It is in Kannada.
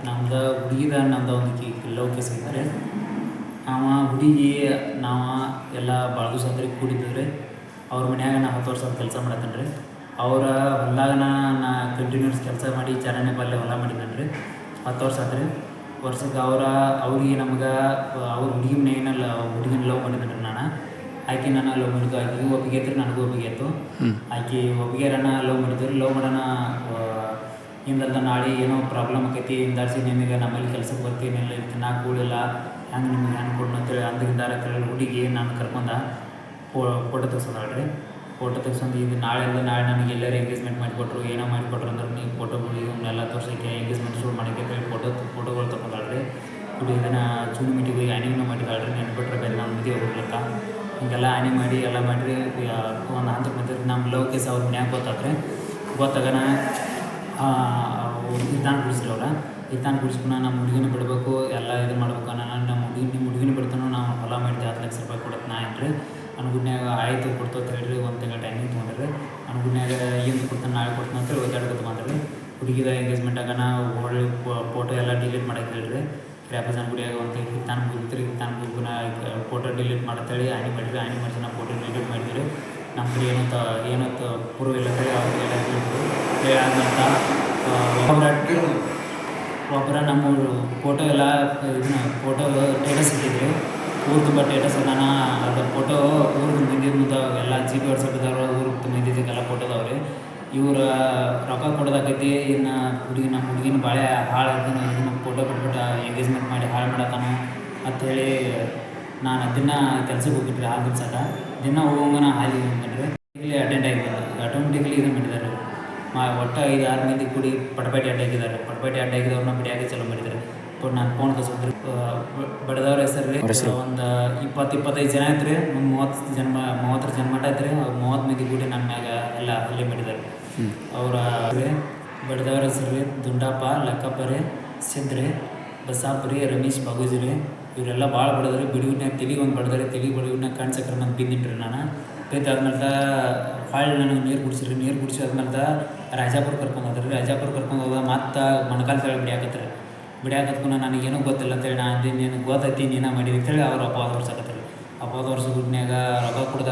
ನಮ್ದು ಹುಡುಗಿದ ನಮ್ದು ಒಂದು ಲವ್ ಕೇಸ್ ಐತ್ರಿ. ಅವ ಹುಡುಗಿ ನಾವು ಎಲ್ಲ ಭಾಳ ದಿವಸ ಅಂದ್ರೆ ಕೂಡಿದ್ದೀವಿ. ಅವ್ರ ಮನ್ಯಾಗ ನಾ 10 ವರ್ಷ ಕೆಲಸ ಮಾಡತ್ತೇನೆ ರೀ. ಅವರ ಹೊಲ್ದಾಗ ನಾ ಕಂಟಿನ್ಯೂಸ್ ಕೆಲಸ ಮಾಡಿ ಚಾರನೆ ಪಲ್ಲೆ ಹೊಲ ಮಾಡಿದ್ದೇನೆ ರೀ. 10 ವರ್ಷ ಆತ್ರಿ. ವರ್ಷಕ್ಕೆ ಅವ್ರಿಗೆ ನಮ್ಗೆ ಅವ್ರ ಹುಡುಗಿ ಮನೆಯಲ್ಲ ಹುಡುಗಿನ ಲವ್ ಮಾಡಿದ್ದೇನೆ ರೀ ನಾನು. ಆಕೆ ನಾನು ಲವ್ ಮಾಡಿದ್ದು, ಆಕೆಗೂ ಒಪ್ಪಿಗೆ ಐತ್ರಿ, ನನಗೂ ಒಪ್ಪಿಗೆ ಆಯಿತು. ಆಕೆ ಒಪ್ಪಿಗೆರನ್ನ ಲವ್ ಮಾಡಿದ್ರು. ಲವ್ ಮಾಡೋಣ ಹಿಂದಲ್ದ ನಾಳೆ ಏನೋ ಪ್ರಾಬ್ಲಮ್ ಆಕೈತಿ, ಹಿಂದಾಡ್ಸಿ ನಿನಗೆ ನಮ್ಮಲ್ಲಿ ಕೆಲ್ಸಕ್ಕೆ ಬರ್ತೀನಿ, ಇಲ್ಲ ತಿನ್ನಾಕ ಕೂಡಿಲ್ಲ, ಹೆಂಗೆ ನಿಮ್ಗೆ ಹೆಂಗೆ ಕೊಡೋಣ ಅಂತೇಳಿ ಅಂದ್ರಿಂದಾರ ಕೇಳಿ ಹುಡುಗಿ ನಾನು ಕರ್ಕೊಂಡ ಫೋಟೋ ತೆಗ್ಸೋದಾಳ್ರಿ. ಫೋಟೋ ತೆಗ್ಸೊಂದು ಇದು ನಾಳೆ ನನಗೆ ಎಲ್ಲರೂ ಎಂಗೇಜ್ಮೆಂಟ್ ಮಾಡಿಕೊಟ್ರು, ಏನೋ ಮಾಡಿಕೊಟ್ರು ಅಂದ್ರೆ ನೀವು ಫೋಟೋಗಳು ಇವನ್ನೆಲ್ಲ ತೋರ್ಸೋಕ್ಕೆ ಎಂಗೇಜ್ಮೆಂಟ್ ಶೂಟ್ ಮಾಡೋಕ್ಕೆ ಹೇಳಿ ಫೋಟೋಗಳು ತೊಗೊಂಡಾಳ್ರಿ. ಹುಡುಗಿ ಇದನ್ನು ಚೂನಿ ಮೀಟಿಗೆ ಹೋಗಿ ಆ್ಯನಿನೂ ಮಾಡಿದಾಳ್ರಿ. ನೆನ್ಬಿಟ್ರೆ ಬೇರೆ ನಮ್ಮ ಮದುವೆ ಹೋಗ್ಲಿಕ್ಕ ಹಿಂಗೆಲ್ಲ ಆ್ಯನಿ ಮಾಡಿ ಎಲ್ಲ ಮಾಡಿರಿ. ಒಂದು ಹಂತಕ್ಕೆ ಬಂದಿರಿ. ನಮ್ಮ ಲವ್ ಕೇಸ್ ಅವ್ರ ಮನ್ಯಾಗ ಗೊತ್ತಾತ್ರಿ. ಗೊತ್ತಾಗನ ಇರ್ತಾನ ಬಿಡಿಸ್ರಿ ಅವ್ರ. ಇರ್ತಾನ ಬಿಡಿಸ್ಕೊಂಡು ನಮ್ಮ ಹುಡುಗಿನ ಬಿಡಬೇಕು, ಎಲ್ಲ ಇದು ಮಾಡ್ಬೇಕು ನಾನು ನಿಮ್ಮ ಹುಡುಗಿನ ಬಿಡ್ತಾನೋ ನಾವು ಹೊಲ ಮಾಡಿದ್ದೆ 10 ಲಕ್ಷ ರೂಪಾಯಿ ಕೊಡೋದು ನಾ ಏನ್ರಿ. ಅನುಗುಣ್ಯಾಗ ಆಯಿತು ಕೊಡ್ತು ಅಂತ ಹೇಳ್ರಿ. 1 ತಿಂಗಳ ಟೈಮಿಂಗ್ ತೊಗೊಂಡ್ರಿ. ಅನುಗುಣ್ಯಾಗ ಏನು ಕೊಡ್ತಾನೆ ನಾಳೆ ಕೊಡ್ತಾನೆ ಅಂತೇಳಿ ಒದ್ದಾಡ್ಕೊತ ಬಂದ್ರಿ. ಹುಡುಗಿದ ಎಂಗೇಜ್ಮೆಂಟಾಗ ನಾವು ಹೊಳ್ಳಿ ಫೋಟೋ ಎಲ್ಲ ಡಿಲೀಟ್ ಮಾಡಕ್ಕೆ ಹೇಳ್ರಿ. ಕ್ರ್ಯಾಪಜನ್ ಗುಡಿಯಾಗ ಒಂದು ಹಿತ್ತಾನ ಮುಗಿದ್ರಿ. ಹಿತ್ತಾನ ಮುಗಿನ ಫೋಟೋ ಡಿಲೀಟ್ ಮಾಡತ್ತೇಳಿ ಆ್ಯನಿ ಮಾಡಿರಿ. ಆ್ಯನಿ ಮಾಡಿಸಿ ನಾವು ಫೋಟೋ ಡಿಲೀಟ್ ಮಾಡಿದ್ರಿ. ನಮ್ಮ ಕಡೆ ಏನಂತ ಪೂರ್ವ ಇಲ್ಲ ಅಂತೇಳಿ ಅವ್ರಿಗೆಲ್ಲ ಹೇಳಾದಂಥ ಒಬ್ಬರ ನಮ್ಮ ಫೋಟೋ ಎಲ್ಲ ಇದನ್ನ ಫೋಟೋ ಸ್ಟೇಟಸ್ ಇಟ್ಟಿದ್ರಿ. ಊರು ತುಂಬ ಸ್ಟೇಟಸ್ ಅದಾನ. ಅದು ಫೋಟೋ ಊರು ಮುಂದೆ ಎಲ್ಲ GB ವಾಟ್ಸಪ್ ಇದ್ದಾವೆ. ಊರು ಮಂದಿದ್ದಕ್ಕೆಲ್ಲ ಫೋಟೋ ಅದಾವೆ ರೀ. ಇವ್ರ ರೊಕ್ಕ ಕೊಡೋದಾಕೈತಿ. ಇನ್ನು ನಮ್ಮ ಹುಡುಗಿನ ಭಾಳ ಹಾಳು ಇದನ್ನು ಫೋಟೋ ಬಿಟ್ಬಿಟ್ಟು ಎಂಗೇಜ್ಮೆಂಟ್ ಮಾಡಿ ಹಾಳು ಮಾಡತ್ತಾನು ಅಂಥೇಳಿ ನಾನು ದಿನ ಕೆಲ್ಸಕ್ಕೆ ಹೋಗಿದ್ರಿ. ಹಾಲು ದಿವ್ಸಕ್ಕೆ ದಿನ ಹೋಗಂಗನ ಹಾಲಿಗೆ ಹೋಗ್ಬೇಕ್ರಿ. ಇಲ್ಲಿ ಅಟೆಂಡ್ ಆಗಿದ್ದಾರೆ. ಆಟೋಮೆಟಿಕ್ಲಿ ಇದನ್ನು ಮಾಡಿದ್ದಾರೆ. ಒಟ್ಟು 5-6 ಮಂದಿ ಕೂಡಿ ಪಟಪಟಿ ಅಡ್ಡ ಹಾಕಿದ್ದಾರೆ. ಪಟಪಟಿ ಅಡ್ಡ ಹಾಕಿದವ್ರನ್ನ ಬಿಡಿಯಾಗಿ ಚಲೋ ಮಾಡಿದ್ದಾರೆ. ನಾನು ಫೋನ್ ಕಳ್ಸೋದ್ರಿ. ಬಡದವ್ರ ಹೆಸರು ರೀ ಒಂದು 20-25 ಜನ ಐತ್ರಿ. ಒಂದು 30 ಜನ ಮಟ್ಟ ಐತ್ರಿ. ಅವ್ರು 30 ಮಂದಿ ಕೂಡಿ ನನ್ನ ಮ್ಯಾಗ ಎಲ್ಲ ಹಲ್ಲೆ ಮಾಡಿದ್ದಾರೆ. ಅವರ ಬಡದವ್ರ ಹೆಸರು ರೀ ದುಂಡಪ್ಪ, ಲಕ್ಕಪ್ಪ ರೀ, ಸಿದ್ರಿ, ಬಸಾಪ್ ರೀ, ರಮೇಶ್, ಬಾಗೂಜಿ ರೀ. ಇವರೆಲ್ಲ ಭಾಳ ಬಡದ್ರಿ. ಬಿಡುವಿನಾಗ ತೆಲಿಗೆ ಒಂದು ಬಡದ್ರಿ. ತೆಲಿಗೆ ಬಡವಿನಾಗ ಕಣ್ ಚಕ್ರ ಮಂದಿ ಬಿದ್ದಿನ್ರಿ ನಾನು. ಆದ್ಮೇಲೆ ಹೊಳ್ಳಿ ನನಗೆ ನೀರು ಕುಡಿಸಿರಿ. ನೀರು ಕುಡಿಸಿ ಆದ್ಮೇಲೆ ರಾಜಾಪುರ ಕರ್ಕೊಂಡು ಹೋದ್ರಿ. ರಾಜಾಪುರ ಕರ್ಕೊಂಡು ಹೋದ ಮತ್ತು ಮೊಣಕಾಲು ತಳಿ ಬಿಡ್ಯಾಕತ್ಕೊಂಡು ನನಗೇನೂ ಗೊತ್ತಿಲ್ಲ ಅಂತೇಳಿ ನಾನು ಅಂದಿನಿ. ನಿನಗೆ ಗೊತ್ತೈತಿ ನೀನು ಮಾಡಿರಿ ಅಂತೇಳಿ ಅವ್ರು ಅಪವಾದ ವರ್ಷಕತ್ರಿ. ಅಪವಾದ ವರ್ಷ ಗುಡ್ನ್ಯಾಗ ರೊಕ್ಕ ಕೊಡ್ದ